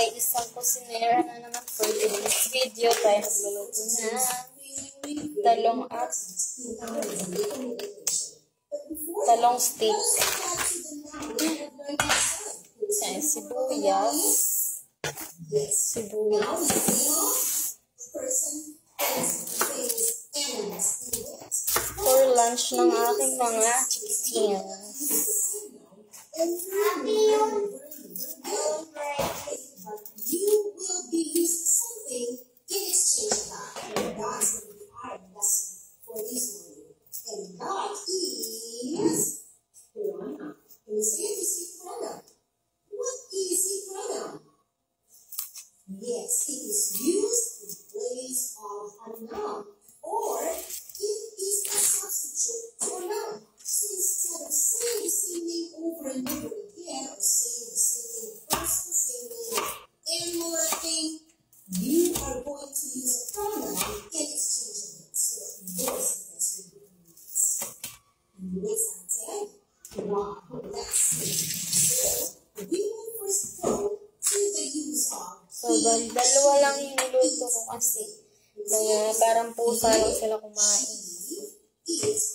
ay isang kusinera na naman for today's video. Tayo nagluluto na talong stick. Ayan, sibuyas. For lunch ng aking mga chickens. You will be using something in exchange of that. And that's going to be our lesson for this morning. And that is pronoun. Can you say it? You see pronoun. What is a pronoun? Yes, it is used in place of a noun. Or it is a substitute for noun. So instead of saying the same name over and over again, or saying the same name first, the same name animal or thing, you are going to use a pronoun in exchange of it. So your sentence will be nice. And let's attend. Wow, let's see. So we will first go to the use of. So, dalawa lang yung niluto ko kasi. Kaya parang pusa lang sila kumain.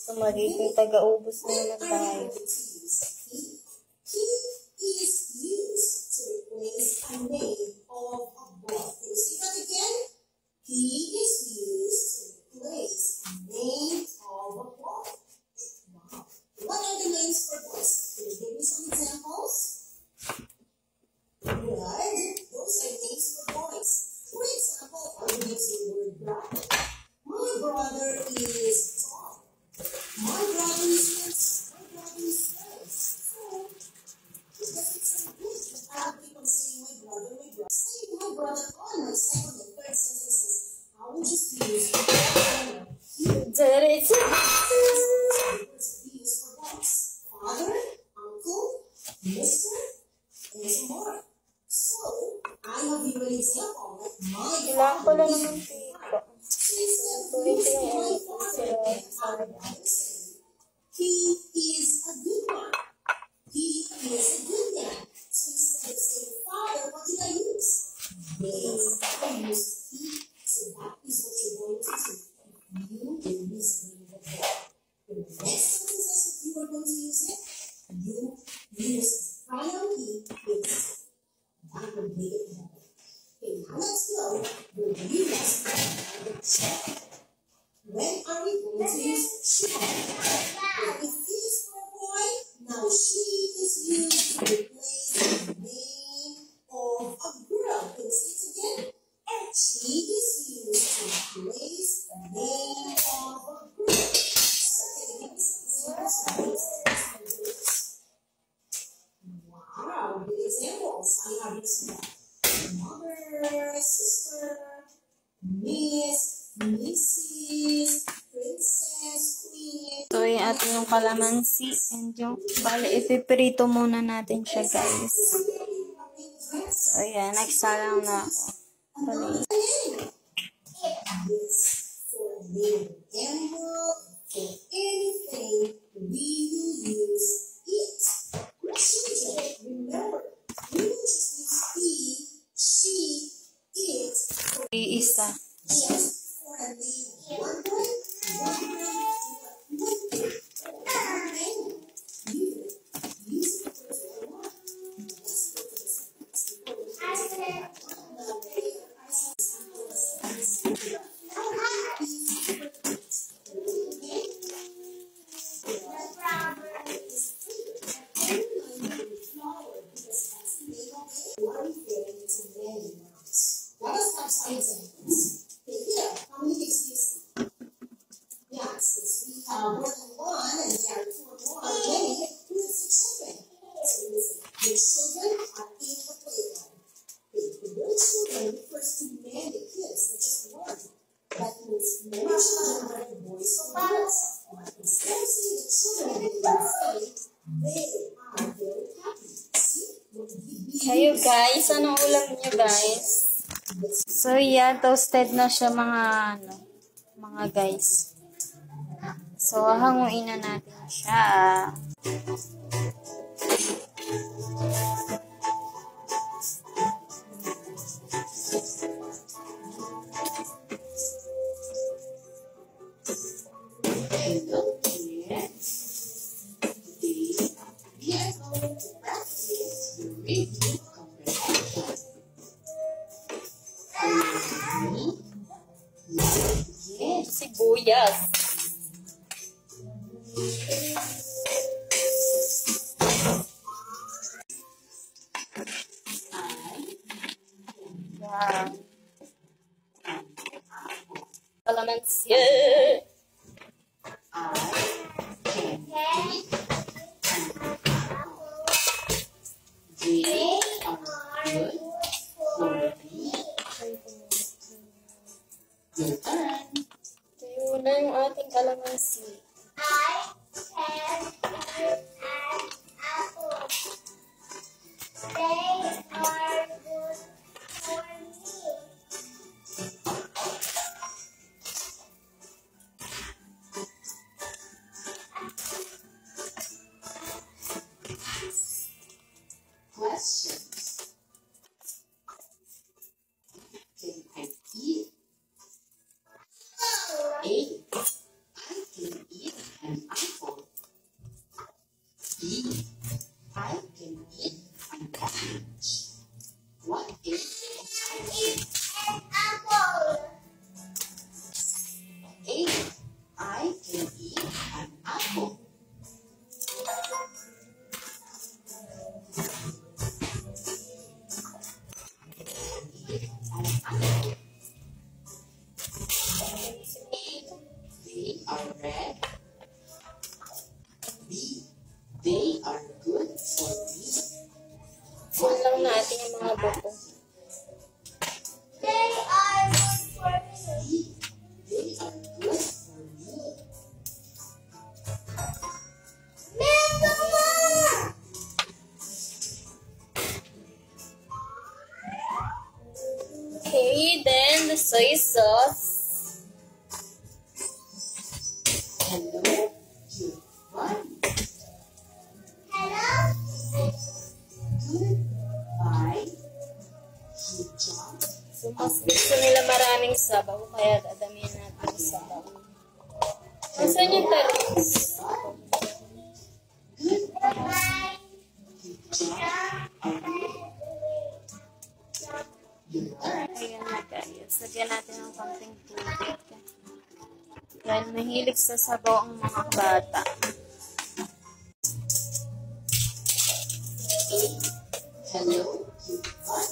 So, magiging taga-ubos na naman tayo. He is used to replace a name of a boy. Can you see that again? He is used to replace a name of a boy. Wow. What are the names for boys? Can you give me some examples? Good. Those are names for boys. For example, I'll use the word brother. My brother is tall. My brother is handsome. My brother is nice. So, it doesn't sound good to have people saying my brother, my brother. Saying my brother on my second and third sentences, I will just use my brother. There it is. Words we use for boys. Father, uncle, mister, and some more. So, I have given an example like my Kailangan ko lang naman dito. Tuloy ko yung he is a good man. He is a good man. So instead of saying father, what did I use? Yes, I used he. So that is what you're going to do. You will use the verb. The next sentence that you are going to use it, you use pronoun he with that will make it better. Okay, now let's go with the new lesson. When are we going to use she? If he is for a boy, now she is used to replace the name of a girl. Can you say it again? She is used to replace the name of a girl. So can you give me some examples? Wow, good examples. I have used that. Mother, sister, miss, Mrs., princess, queen. So, yung ating yung kalamansi and yung, bali, ipiprito muna natin siya, guys. So, ayan, nagsalang na ako. Bali. Yes, for a name animal, for anything, we will use it. Children, remember, we will just use he, she, it, for Iisa. just for a name of one boy, one girl, one girl. You use it for the one. Let's go to the sentence. Let us have some examples. Okay, here, how many things do you see? Yeah, since we have more than one and there are two or more, many, who is the children? So listen, the children are in the playground. The word children refers to many kids, not just one. That means many children are the boys or girls. But instead of saying the children are being afraid, they are very happy. See? Kayo, guys. Anong ulam niyo, guys? So, yeah, toasted na siya mga guys. So, hanguin na natin siya. Sibuyas. Wow. Kalamansi. Tuyo na yung ating kalamansi. Questions. Can I eat? A. I can eat an apple. B. I can eat an orange. What is an apple? A. I can eat an apple. They are red. B. They are good for me. Full lang natin yung mga buko. They are good for me. They are good for me. Mama! Okay, then the soy sauce. Hello, everyone. Hello. Goodbye. Hijab. So, mas gusto nila maraming sabaw, kaya dadamihan natin yung sabaw. Nasaan yung talong? Goodbye. Hijab. Ayan na guys. Lagyan natin ng konting tubig. Dahil mahilig sa sabaw ang mga bata. Hello, everyone.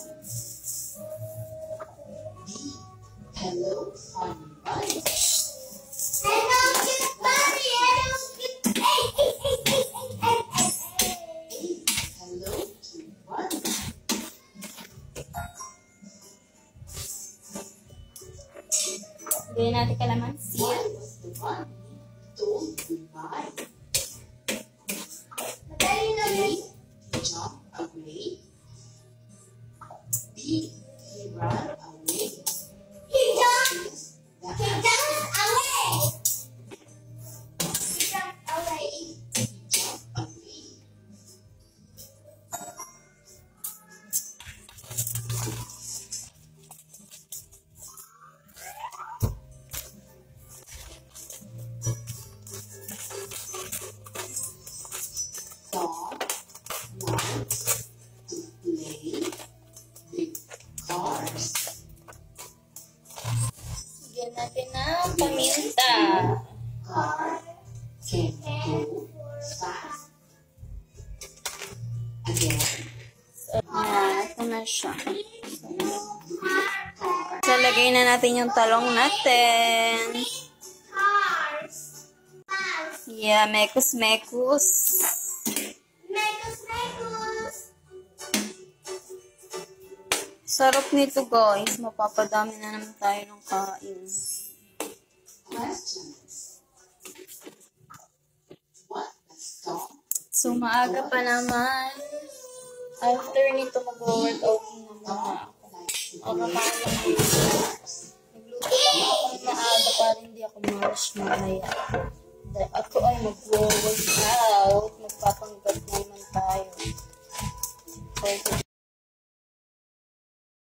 B. Hello, funny bunny. Hello, cute bunny. Hello, cute. Hello, cute bunny. Gawin natin kalamansi. Why was the bunny told goodbye? A. He jumped away. B. He ran away. He jumped away. He jumped away. Dog likes to play with cars. Lagyan natin ng paminta. Car can go fast. Again. Ito na siya. So, lagay na natin yung talong natin. Yeah, mekus-mekus. Sarap nito guys. Mapapadami na naman tayo ng kain. Questions. What a song. So, maaga pa naman. After nito, mag-workout na muna ako. Kakain lang nito. Nagluto lang ako ng maaga para hindi ako marush mamaya. Dahil ako ay mag-workout. Magpapanggap naman tayo. For